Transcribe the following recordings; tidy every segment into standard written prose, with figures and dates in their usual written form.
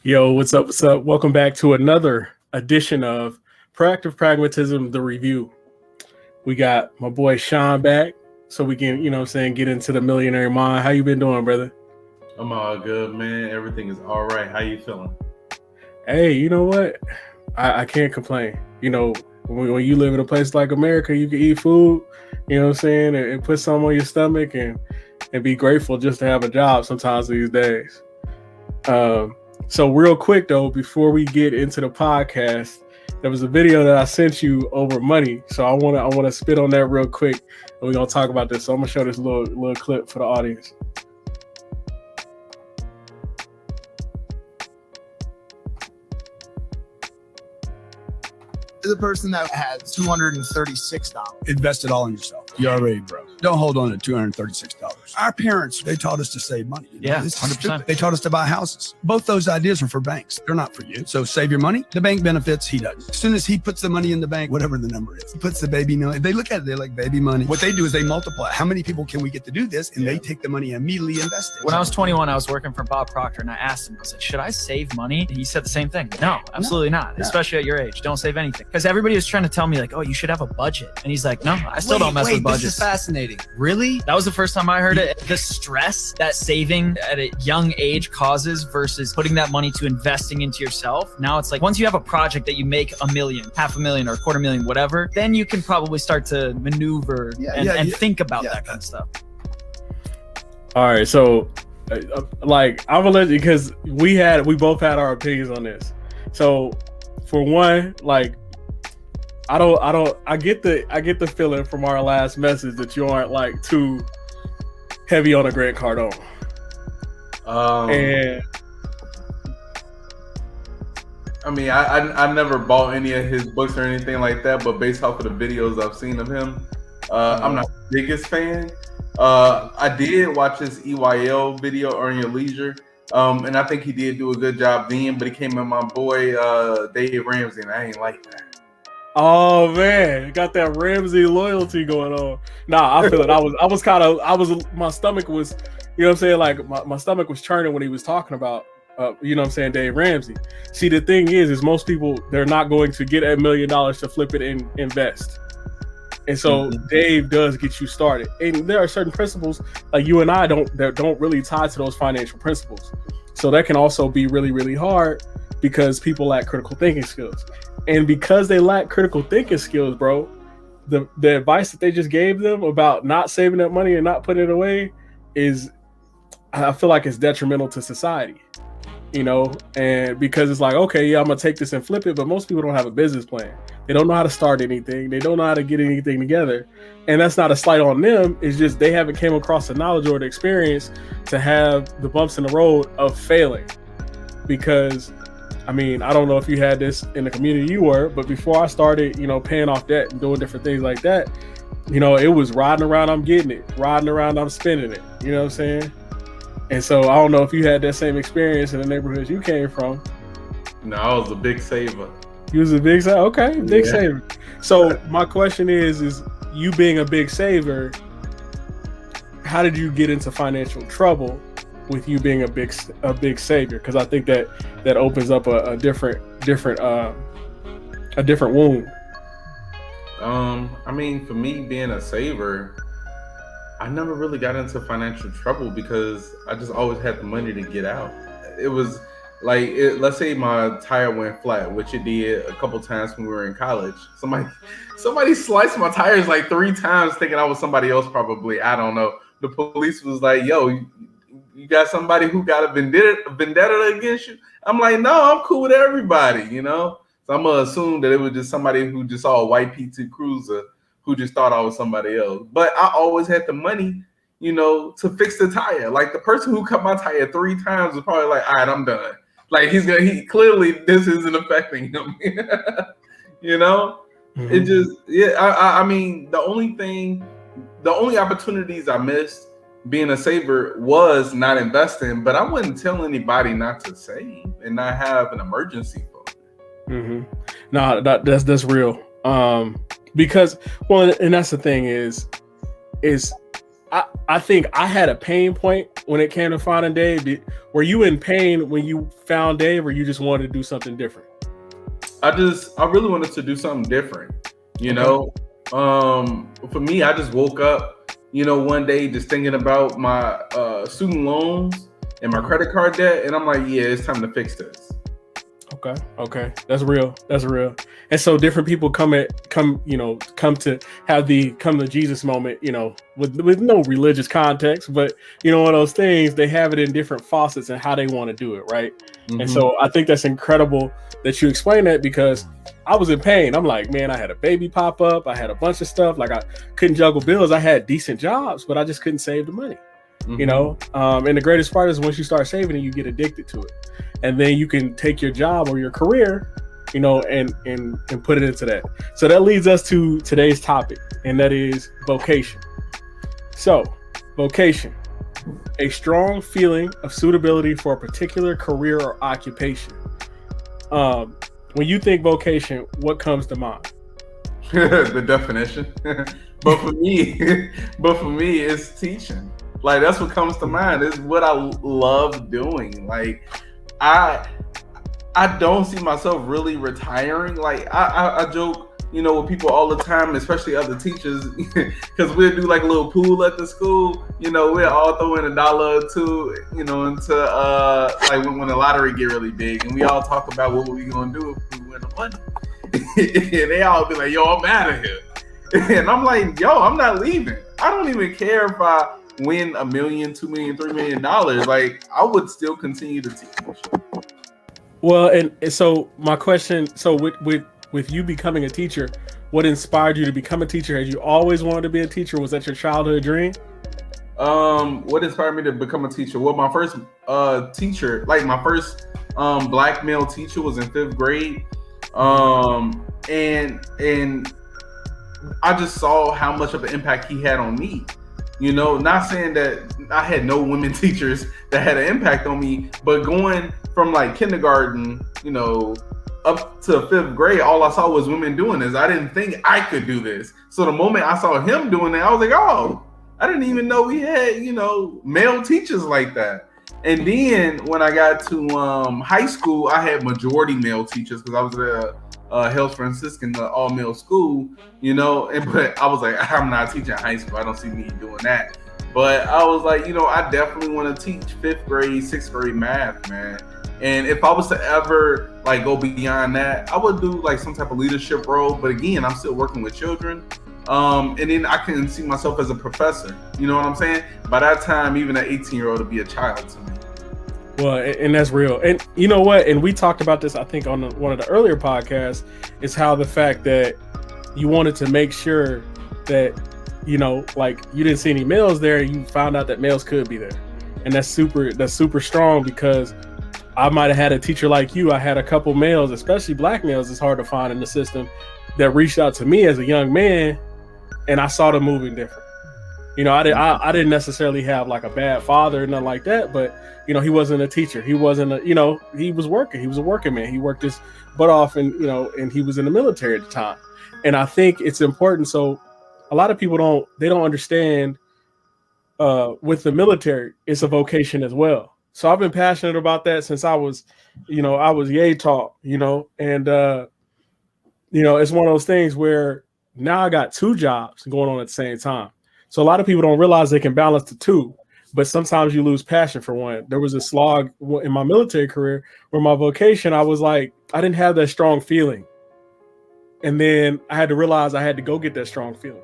Yo, what's up? What's up? Welcome back to another edition of Proactive Pragmatism, the review. We got my boy Shawn back, so we can, get into the millionaire mind. How you been doing, brother? I'm all good, man. Everything is all right. How you feeling? Hey, you know what? I can't complain. When you live in a place like America, you can eat food, and put some on your stomach and be grateful just to have a job sometimes these days. So real quick though, before we get into the podcast, there was a video that I sent you over money. So I wanna spit on that real quick, and we're gonna talk about this. So I'm gonna show this little clip for the audience. The person that has $236. Invest it all in yourself. You're already broke. Don't hold on to $236. Our parents, they taught us to save money. Yeah, This is 100%. stupid. They taught us to buy houses. Both those ideas are for banks. They're not for you. So save your money. The bank benefits, he doesn't. As soon as he puts the money in the bank, whatever the number is, he puts the baby money. They look at it, they're like baby money. What they do is they multiply. How many people can we get to do this? And they take the money and immediately invest it. When I was 21, I was working for Bob Proctor, and I asked him, I said, should I save money? And he said the same thing. No, absolutely not. No. Especially at your age. Don't save anything. Because everybody was trying to tell me, like, oh, you should have a budget. And he's like, no, I still don't mess with budgets. This is fascinating. Really? That was the first time I heard it. The stress that saving at a young age causes versus putting that money to investing into yourself. Now it's like once you have a project that you make $1 million, $500,000 or $250,000, whatever, then you can probably start to maneuver and think about that kind of stuff. All right, so I'm gonna let you, because we both had our opinions on this. So for one, like, I get the feeling from our last message that you aren't like too heavy on a Grant Cardone. And I mean, I never bought any of his books or anything like that, but based off of the videos I've seen of him, I'm not the biggest fan. I did watch his EYL video, Earn Your Leisure, and I think he did do a good job then, but he came in my boy Dave Ramsey, and I ain't like that. oh man, got that Ramsey loyalty going on. Nah, I feel it. My stomach was, like my stomach was churning when he was talking about, Dave Ramsey. See, the thing is most people, they're not going to get $1 million to flip it and invest. And so Dave does get you started. And there are certain principles like you and I that don't really tie to those financial principles. So that can also be really, really hard because people lack critical thinking skills. And because they lack critical thinking skills, bro, the advice that they just gave them about not saving that money and not putting it away I feel like it's detrimental to society, and because it's like, okay, yeah, I'm going to take this and flip it. But most people don't have a business plan. They don't know how to start anything. They don't know how to get anything together. And that's not a slight on them. It's just they haven't came across the knowledge or the experience to have the bumps in the road of failing. Because I mean, I don't know if you had this in the community you were, but before I started, paying off debt and doing different things like that, it was riding around, I'm getting it. Riding around, I'm spending it. You know what I'm saying? And so I don't know if you had that same experience in the neighborhoods you came from. No, I was a big saver. You was a big saver? Okay, big saver. So my question is you being a big saver, how did you get into financial trouble with you being a big savior? Because I think that opens up a different wound. I mean, for me being a saver, I never really got into financial trouble because I just always had the money to get out. It was like, let's say my tire went flat, which it did a couple times when we were in college. Somebody sliced my tires like 3 times, thinking I was somebody else. Probably, I don't know. The police was like, "Yo, you got somebody who got a vendetta against you?" I'm like, no, I'm cool with everybody, So I'm gonna assume that it was just somebody who just saw a white P2 Cruiser who just thought I was somebody else. But I always had the money, to fix the tire. Like the person who cut my tire 3 times was probably like, all right, I'm done. Like he clearly this isn't affecting him. It just, I mean, the only opportunities I missed being a saver was not investing, but I wouldn't tell anybody not to save and not have an emergency fund. No, that's real. Because, well, and that's the thing is I think I had a pain point when it came to finding Dave. Were you in pain when you found Dave, or you just wanted to do something different? I really wanted to do something different, you know. For me, I just woke up, one day just thinking about my student loans and my credit card debt, and I'm like, yeah, it's time to fix this. Okay, that's real. And so different people come to have the come to Jesus moment, with no religious context, but one of those things, they have it in different faucets and how they want to do it, right? Mm-hmm. And so I think that's incredible that you explain that, because I was in pain. I'm like, man, I had a baby pop up, I had a bunch of stuff, like I couldn't juggle bills. I had decent jobs, but I just couldn't save the money. Mm-hmm. And the greatest part is once you start saving it, you get addicted to it, and then you can take your job or your career, and put it into that. So that leads us to today's topic, and that is vocation. So, vocation, a strong feeling of suitability for a particular career or occupation. When you think vocation, what comes to mind? The definition. But for me, it's teaching. Like, that's what comes to mind. It's what I love doing. Like, I don't see myself really retiring. Like, I joke, with people all the time, especially other teachers, because we'll do like a little pool at the school. We'll all throw in $1 or $2, into like when the lottery get really big, and we all talk about what we gonna do if we win the money. And they all be like, yo, I'm out of here. And I'm like, yo, I'm not leaving. I don't even care if I win $1 million, $2 million, $3 million. Like, I would still continue to teach. Well, and so my question, so with you becoming a teacher, what inspired you to become a teacher? Had you always wanted to be a teacher? Was that your childhood dream? What inspired me to become a teacher? Well, my first teacher, like my first black male teacher, was in 5th grade. And I just saw how much of an impact he had on me. Not saying that I had no women teachers that had an impact on me, but going from like kindergarten, up to 5th grade, all I saw was women doing this. I didn't think I could do this. So the moment I saw him doing it, I was like, oh, I didn't even know we had, male teachers like that. And then when I got to high school, I had majority male teachers because I was at Hales Franciscan, the all-male school, but I was like, I'm not teaching high school. I don't see me doing that. But I was like, I definitely want to teach 5th grade, 6th grade math, man. And if I was to ever like go beyond that, I would do like some type of leadership role. But again, I'm still working with children. And then I can see myself as a professor. You know what I'm saying? By that time, even an 18-year-old would be a child to me. Well, and that's real. And you know what? And we talked about this, I think, on one of the earlier podcasts, is how the fact that you wanted to make sure that, like you didn't see any males there, you found out that males could be there. And that's super strong, because I might have had a teacher like you. I had a couple males, especially black males, it's hard to find in the system, that reached out to me as a young man, and I saw them moving different. I didn't necessarily have like a bad father or nothing like that, but he wasn't a teacher. He wasn't he was working. He was a working man. He worked his butt off, and and he was in the military at the time. And I think it's important. So a lot of people don't understand with the military, it's a vocation as well. So I've been passionate about that since I was yay taught, and it's one of those things where now I got 2 jobs going on at the same time. So a lot of people don't realize they can balance the 2, but sometimes you lose passion for one. There was a slog in my military career where my vocation, I was like, I didn't have that strong feeling. And then I had to realize I had to go get that strong feeling.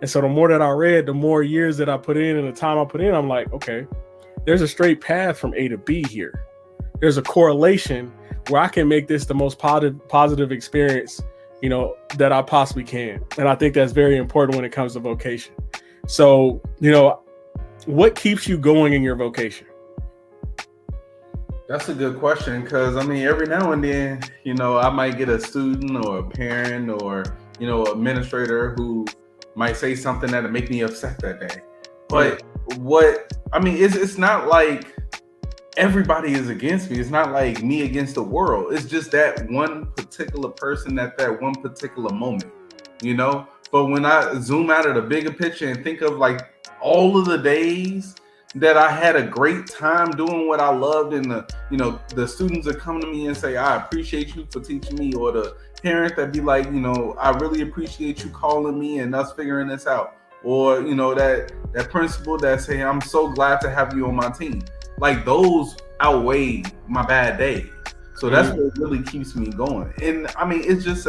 And so the more that I read, the more years that I put in and the time I put in, I'm like, okay, there's a straight path from A to B here. There's a correlation where I can make this the most positive experience, that I possibly can. And I think that's very important when it comes to vocation. So, what keeps you going in your vocation? That's a good question, because every now and then, I might get a student or a parent or, administrator who might say something that'll make me upset that day. But it's not like everybody is against me. It's not like me against the world. It's just that one particular person at that one particular moment, But when I zoom out of the bigger picture and think of like all of the days that I had a great time doing what I loved, and the students that come to me and say, I appreciate you for teaching me, or the parent that be like, I really appreciate you calling me and us figuring this out, or that principal that say, I'm so glad to have you on my team. Like, those outweigh my bad days. So that's what really keeps me going. And I mean, it's just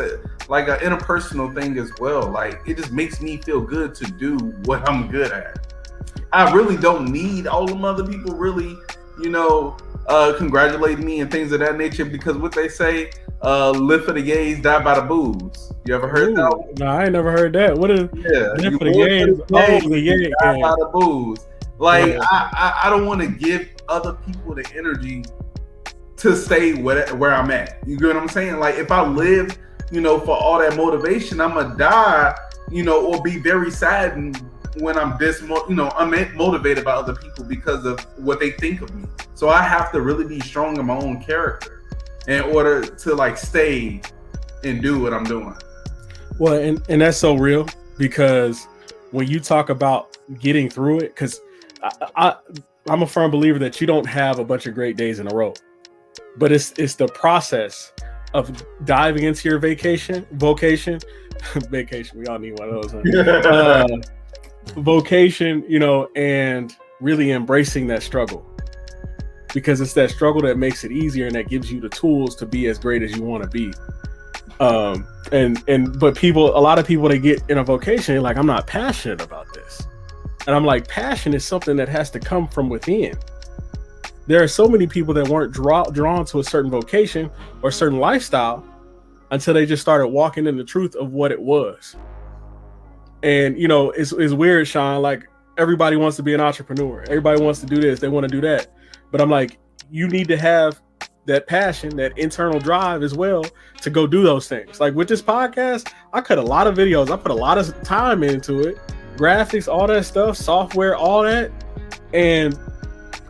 like an interpersonal thing as well. Like, it just makes me feel good to do what I'm good at. I really don't need all them other people really, congratulating me and things of that nature, because what they say, live for the yays, die by the booze. You ever heard that one? No, I ain't never heard that. What is live for the yays? Oh, the yay, die by the booze. Like, I don't want to give other people the energy to stay where I'm at. You get what I'm saying? Like, if I live, for all that motivation, I'm gonna die, or be very saddened when I'm I'm motivated by other people because of what they think of me. So I have to really be strong in my own character in order to like stay and do what I'm doing. Well, and that's so real, because when you talk about getting through it, because I'm a firm believer that you don't have a bunch of great days in a row, but it's the process of diving into your vocation. We all need one of those. Huh? Vocation, and really embracing that struggle, because it's that struggle that makes it easier and that gives you the tools to be as great as you want to be. But a lot of people, they get in a vocation, they're like, I'm not passionate about this. And I'm like, passion is something that has to come from within. There are so many people that weren't drawn to a certain vocation or a certain lifestyle until they just started walking in the truth of what it was. And, it's weird, Shawn, like, everybody wants to be an entrepreneur. Everybody wants to do this. They want to do that. But I'm like, you need to have that passion, that internal drive as well to go do those things. Like with this podcast, I cut a lot of videos. I put a lot of time into it, graphics, all that stuff, software, all that. And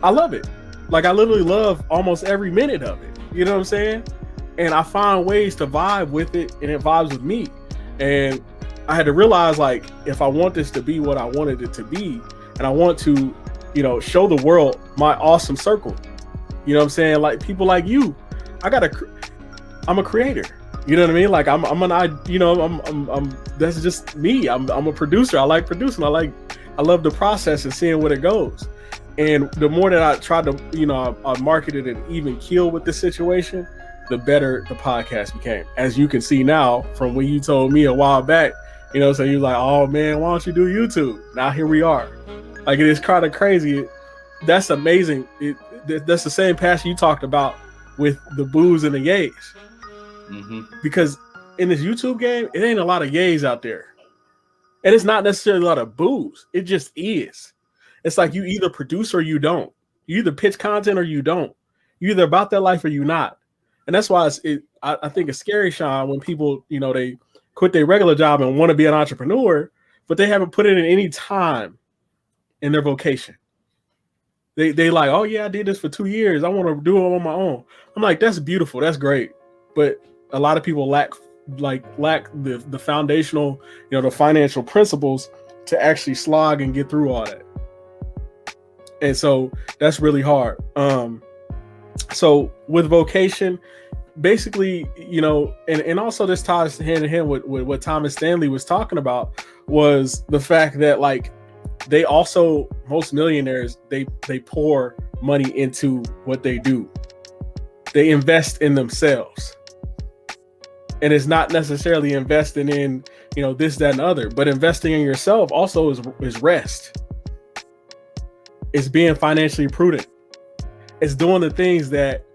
I love it. Like, I literally love almost every minute of it. You know what I'm saying? And I find ways to vibe with it, and it vibes with me. And I had to realize, like, if I want this to be what I wanted it to be, and I want to, show the world my awesome circle, you know what I'm saying? Like, people like you, I'm a creator. You know what I mean? Like, I'm that's just me. I'm a producer. I like producing. I love the process and seeing where it goes. And the more that I tried to, I marketed an even keel with this situation, the better the podcast became. As you can see now from when you told me a while back, so you're like, oh man, why don't you do YouTube? Now here we are. Like, it is kind of crazy. That's amazing. That's the same passion you talked about with the boos and the yays. Mm-hmm. Because in this YouTube game, it ain't a lot of yays out there. And it's not necessarily a lot of boos. It just is. It's like, you either produce or you don't. You either pitch content or you don't. You're either about that life or you're not. And that's why I think it's scary, Shawn, when people, they quit their regular job and want to be an entrepreneur, but they haven't put in any time in their vocation. They like, oh yeah, I did this for 2 years. I want to do it on my own. I'm like, that's beautiful. That's great. But a lot of people lack the foundational, the financial principles to actually slog and get through all that. And so that's really hard. So with vocation, basically, and also this ties hand in hand with what Thomas Stanley was talking about, was the fact that, like, they also, most millionaires, they pour money into what they do. They invest in themselves. And it's not necessarily investing in, this, that, and other, but investing in yourself also is rest. It's being financially prudent. It's doing the things that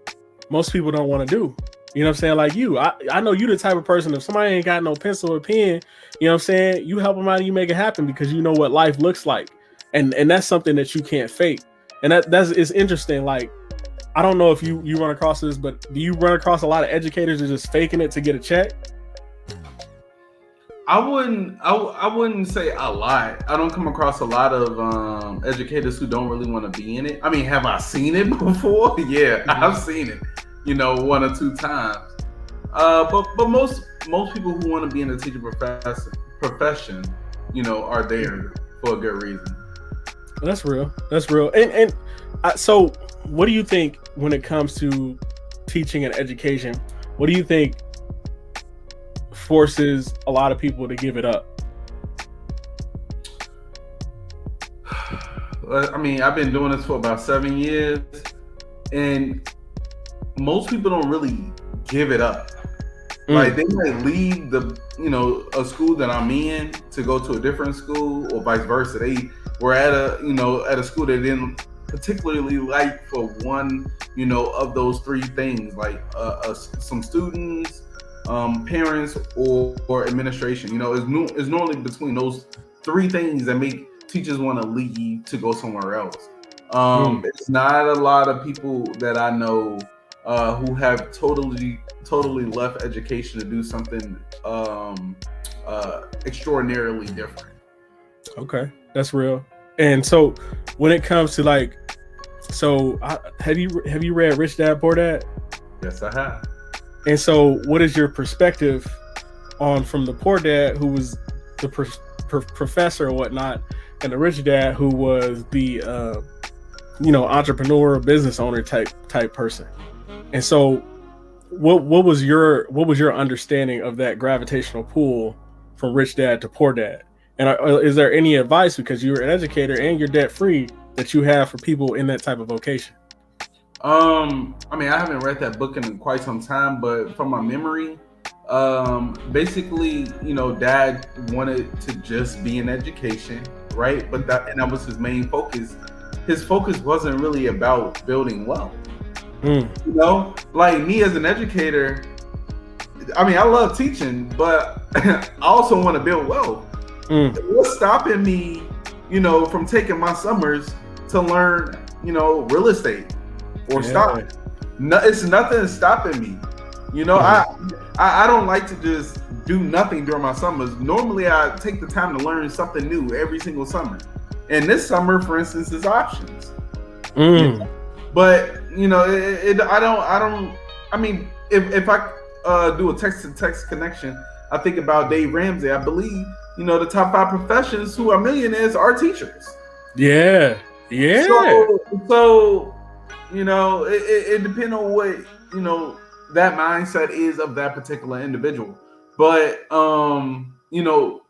most people don't want to do. You know what I'm saying? Like you, I know you the type of person, if somebody ain't got no pencil or pen, you know what I'm saying? You help them out and you make it happen because you know what life looks like. And that's something that you can't fake. And it's interesting. Like, I don't know if you run across this, but do you run across a lot of educators that are just faking it to get a check? I wouldn't say a lot. I don't come across a lot of educators who don't really want to be in it. I mean, have I seen it before? Yeah, I've seen it, 1 or 2 times. But most people who want to be in the teaching profession, are there for a good reason. That's real. That's real. So what do you think when it comes to teaching and education? What do you think forces a lot of people to give it up? I mean, I've been doing this for about 7 years, and most people don't really give it up. Like, they might leave a school that I'm in to go to a different school, or vice versa. They were at a school they didn't particularly like for one, of those three things, like some students, parents, or administration. It's normally between those three things that make teachers want to leave to go somewhere else. It's not a lot of people that I know who have totally left education to do something extraordinarily different. Okay, that's real. And so when it comes to have you read Rich Dad Poor Dad? Yes, I have. And so what is your perspective on from the poor dad, who was the professor or whatnot, and the rich dad, who was the entrepreneur, business owner type person? And so what was your understanding of that gravitational pull from rich dad to poor dad? And is there any advice, because you're an educator and you're debt free, that you have for people in that type of vocation? I mean, I haven't read that book in quite some time, but from my memory, basically, dad wanted to just be in education, right? But that was his main focus. His focus wasn't really about building wealth. Like me as an educator, I mean, I love teaching, but I also want to build wealth. What's stopping me, from taking my summers to learn, real estate or stock? No, it's nothing stopping me. I don't like to just do nothing during my summers. Normally, I take the time to learn something new every single summer. And this summer, for instance, is options. But I mean, if I do a text-to-text connection, I think about Dave Ramsey. I believe, the top 5 professions who are millionaires are teachers. Yeah. So it depends on what, that mindset is of that particular individual. But, the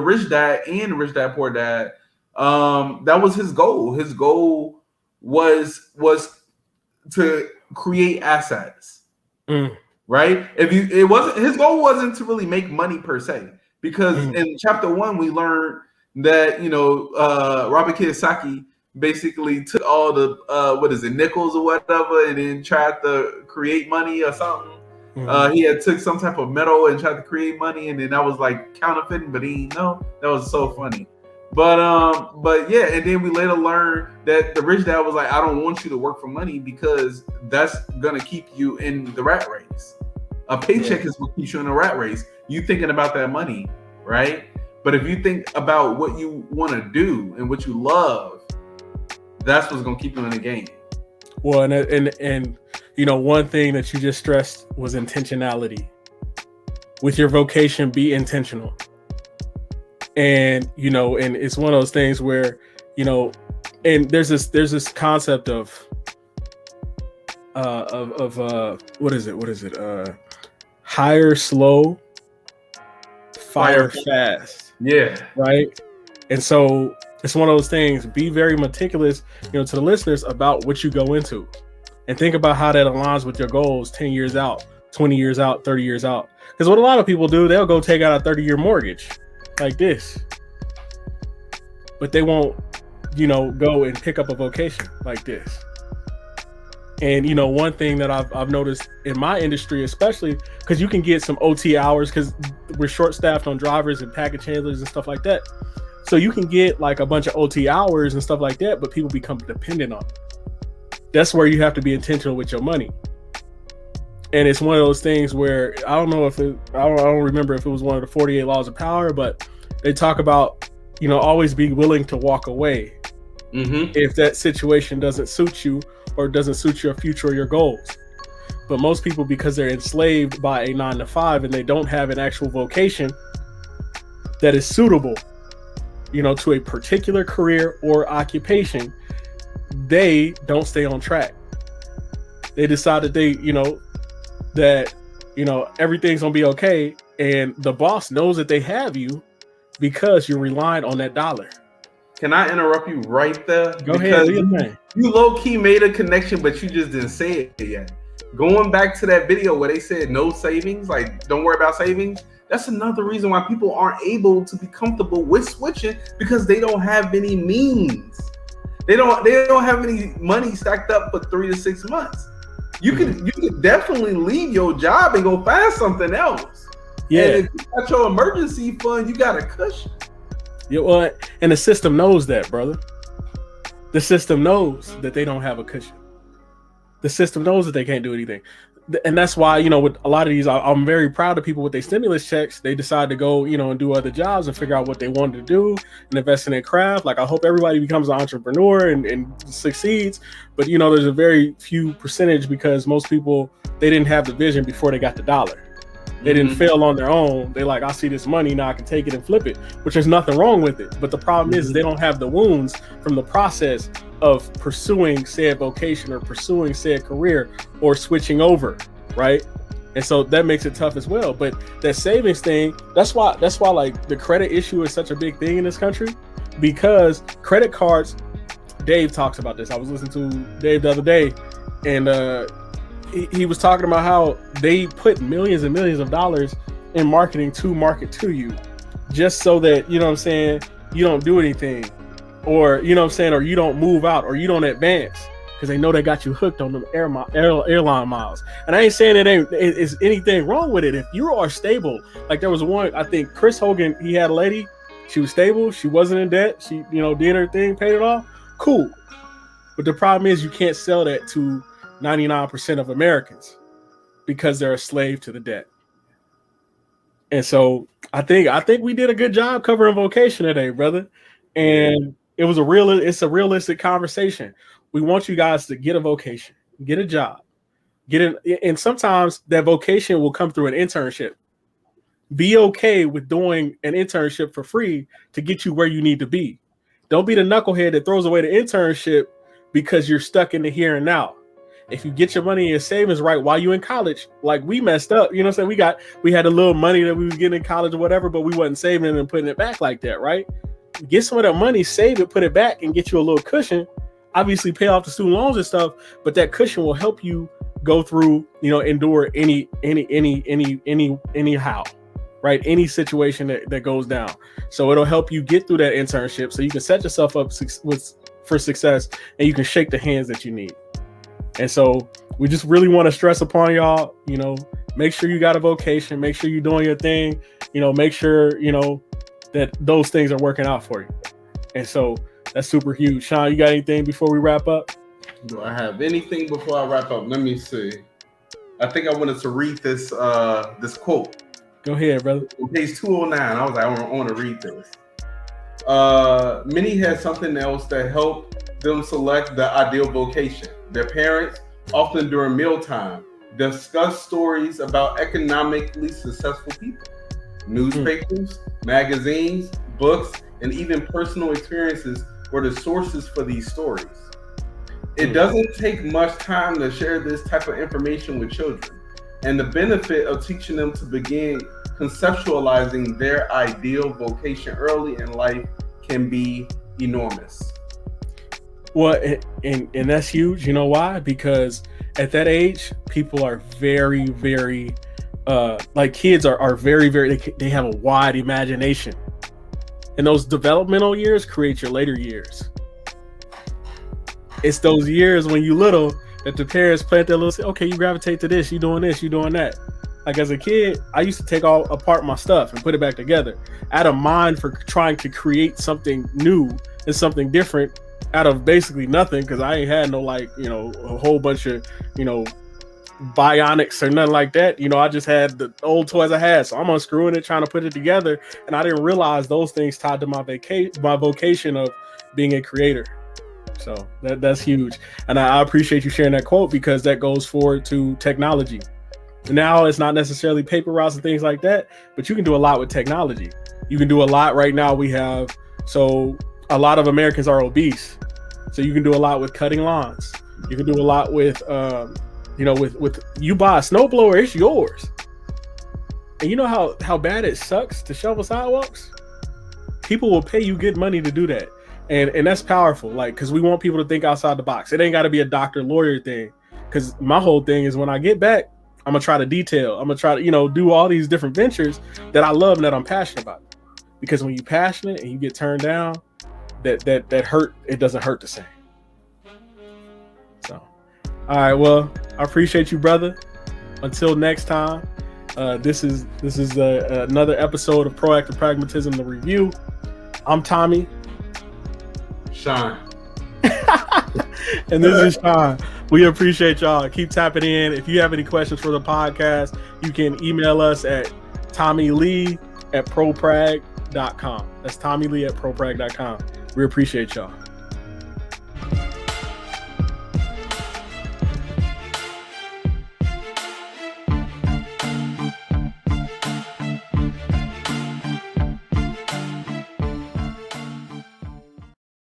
rich dad and Rich Dad Poor Dad, that was his goal. His goal was to create assets. Right? His goal wasn't to really make money per se, because in chapter 1 we learned that Robert Kiyosaki basically took all the nickels or whatever, and then tried to create money or something. He had took some type of metal and tried to create money, and then that was like counterfeiting, but he didn't know. That was so funny. But yeah, and then we later learned that the rich dad was like, I don't want you to work for money, because that's gonna keep you in the rat race. A paycheck is what keeps you in a rat race. You thinking about that money, right? But if you think about what you want to do and what you love, that's what's gonna keep you in the game. Well, and one thing that you just stressed was intentionality. With your vocation, be intentional. And and it's one of those things where and there's this concept of what is it? Hire slow, fire fast. Yeah. Right. And so it's one of those things. Be very meticulous, to the listeners, about what you go into, and think about how that aligns with your goals 10 years out, 20 years out, 30 years out. Because what a lot of people do, they'll go take out a 30-year mortgage like this, but they won't, go and pick up a vocation like this. And one thing that I've noticed in my industry, especially because you can get some OT hours, because we're short staffed on drivers and package handlers and stuff like that. So you can get like a bunch of OT hours and stuff like that, but people become dependent on it. That's where you have to be intentional with your money. And it's one of those things where I don't remember if it was one of the 48 laws of power, but they talk about, always be willing to walk away if that situation doesn't suit you or doesn't suit your future or your goals. But most people, because they're enslaved by a 9-to-5 and they don't have an actual vocation that is suitable, to a particular career or occupation, they don't stay on track. They decide that everything's gonna be okay, and the boss knows that they have you because you're relying on that dollar. Can I interrupt you right there? Go ahead, do your thing. You low-key made a connection, but you just didn't say it yet. Going back to that video where they said no savings, like don't worry about savings, that's another reason why people aren't able to be comfortable with switching, because they don't have any means. They don't have any money stacked up for 3 to 6 months. You could definitely leave your job and go find something else. Yeah. And if you got your emergency fund, you got a cushion. Yeah, well, and the system knows that, brother. The system knows that they don't have a cushion. The system knows that they can't do anything. And that's why, with a lot of these, I'm very proud of people with their stimulus checks. They decide to go, and do other jobs and figure out what they wanted to do and invest in their craft. Like, I hope everybody becomes an entrepreneur and succeeds. But, there's a very few percentage, because most people, they didn't have the vision before they got the dollar. They didn't fail on their own. They like, I see this money, now I can take it and flip it, which there's nothing wrong with it. But the problem is they don't have the wounds from the process of pursuing said vocation or pursuing said career or switching over, right? And so that makes it tough as well. But that savings thing, that's why like the credit issue is such a big thing in this country, because credit cards, Dave talks about this. I was listening to Dave the other day, and he was talking about how they put millions and millions of dollars in marketing to market to you, just so that, you don't do anything, or, or you don't move out, or you don't advance, because they know they got you hooked on them airline miles. And I ain't saying is anything wrong with it. If you are stable, like there was one, I think Chris Hogan, he had a lady, she was stable, she wasn't in debt, she, did her thing, paid it off, cool. But the problem is you can't sell that to 99% of Americans, because they're a slave to the debt. And so I think we did a good job covering vocation today, brother. And it's a realistic conversation. We want you guys to get a vocation, get a job, and sometimes that vocation will come through an internship. Be okay with doing an internship for free to get you where you need to be. Don't be the knucklehead that throws away the internship because you're stuck in the here and now. If you get your money in your savings right while you're in college, like we messed up, we had a little money that we was getting in college or whatever, but we wasn't saving it and putting it back like that, right? Get some of that money, save it, put it back, and get you a little cushion. Obviously pay off the student loans and stuff, but that cushion will help you go through, endure anyhow, right? Any situation that goes down. So it'll help you get through that internship, so you can set yourself up for success, and you can shake the hands that you need. And so we just really want to stress upon y'all, make sure you got a vocation, make sure you're doing your thing, make sure, that those things are working out for you. And so that's super huge. Shawn, you got anything before we wrap up? Do I have anything before I wrap up? Let me see. I think I wanted to read this quote. Go ahead, brother. On page 209, I was like, I want to read this. Many had something else that helped them select the ideal vocation. Their parents, often during mealtime, discuss stories about economically successful people. Newspapers, magazines, books, and even personal experiences were the sources for these stories. It doesn't take much time to share this type of information with children, and the benefit of teaching them to begin conceptualizing their ideal vocation early in life can be enormous. Well, and that's huge. You know why? Because at that age, people are very, very, kids are very, very, they have a wide imagination. And those developmental years create your later years. It's those years when you little that the parents plant their little, okay, you gravitate to this, you doing this, you doing that. Like as a kid, I used to take all apart my stuff and put it back together. I had a mind for trying to create something new and something different out of basically nothing, because I ain't had no a whole bunch of bionics or nothing like that. I just had the old toys I had, so I'm unscrewing it, trying to put it together, and I didn't realize those things tied to my vocation of being a creator. So that's huge, and I appreciate you sharing that quote, because that goes forward to technology. Now it's not necessarily paper routes and things like that, but you can do a lot with technology. You can do a lot right now. We have So a lot of Americans are obese. So you can do a lot with cutting lawns. You can do a lot with, with you buy a snowblower, it's yours. And you know how bad it sucks to shovel sidewalks? People will pay you good money to do that. And that's powerful, like, because we want people to think outside the box. It ain't got to be a doctor lawyer thing. Because my whole thing is when I get back, I'm gonna try to detail. I'm gonna try to, do all these different ventures that I love and that I'm passionate about. Because when you're passionate and you get turned down, that hurt. It doesn't hurt the same. So, all right. Well, I appreciate you, brother. Until next time, this is another episode of Proactive Pragmatism, the review. I'm Tommy. Shawn. And this is Shawn. We appreciate y'all. Keep tapping in. If you have any questions for the podcast, you can email us at TommyLee@ProPrag.com. That's TommyLee@ProPrag.com. We appreciate y'all.